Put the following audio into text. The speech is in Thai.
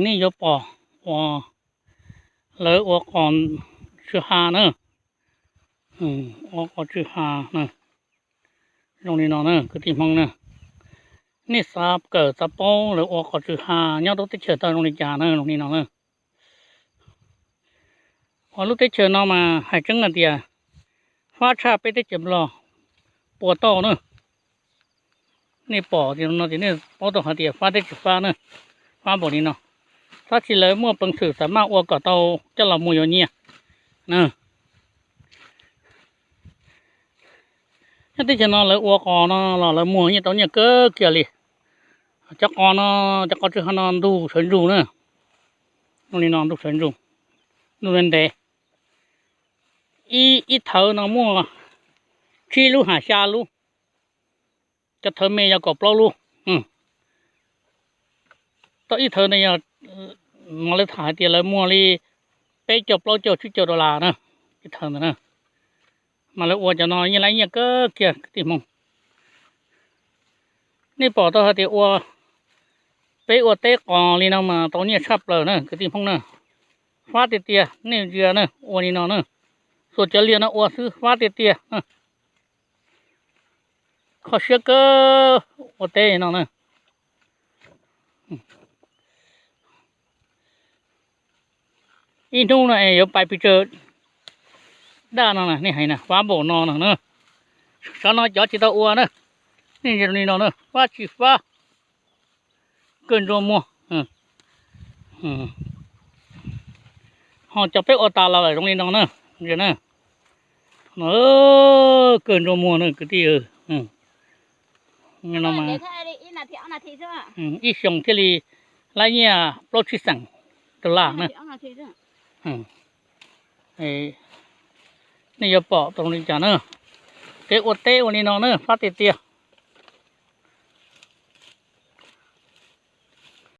นี่ยปอว่าเลยว่าก่อนชื่อฮาเนอะว่าก่อนชื่อฮาเนอะตรงนี้นอนเนอะคือที่ห้องเนอะนี่ซาบเกิดซาโป้หรือว่าก่อนชื่อฮาเนี่ยต้องติดเชื้อตอนตรงนี้จาเนอะตรงนี้นอนเนอะพอลูกติดเชื้อนอนมาหายจังกันเดียฟ้าชาไปติดเชื้อรอปวดโตเนอะนี่ปอที่นอนที่นี่ปอตัวหาเดียฟ้าติดเชื้อฟ้าเนอะฟ้าบอกนี่เนาะถ้าที่เลยเมื่อเป็นสื่อสามารถว่าก็เตาจะเรามูอยู่เนี่ยเนอะที่จะนอนเลยว่าก่อนเนาะเรามูเนี่ยตอนเนี้ยเก้อเกี่ยเลยจะก่อนเนาะจะก่อนจะนอนดูเฉินดูเนอะตรงนี้นอนดูเฉินดูดูนั่นเดอีเธอเนาะมั่วชี้ลูหาชาลูจะเธอเมย์จะกบเปล่าลูตัวอีเธอเนี่ยมาเลยถ่ายเตี๋ยเลยมั่วเลยไปจบเราจบชุดจบดอลลาร์นะอีเธอเนอะมาเลยอวดจะนอนยังไงเนี่ยก็เกี่ยติมงนี่ปอตัวเตี๋ยอวไปอวดเตะกองลีนมาตอนนี้ชับเลยนะก็ติมงเนอะฟ้าเตี๋ยนี่เรือเนอะอวนี่นอนเนอะส่วนจะเรียนนะอวซื้อฟ้าเตี๋ยเขาเชื่อก็อวเตะนอนเนอะอีนู่นน่ะเดี๋ยวไปเจอด้านนั่นน่ะนี่ไงนะฟ้าโบนอนเนอะฉันนอนจอดจิตอวนะนี่จะนี่นอนเนอะฟ้าชีฟ้าเกินรวมมัวhọจะไปอตาเราตรงนี้น้องเนอะเดี๋ยวนะเกินรวมมัวเนอะคือที่งั้นเรามาอีช่องที่ลีไรเนี่ยโปรชิสังตัวล่างเนอะนี่จะปอตรงนี้จ้ะเนอะเกอวดเต้วันนี้น้องเนอะฟ้าเตี้ย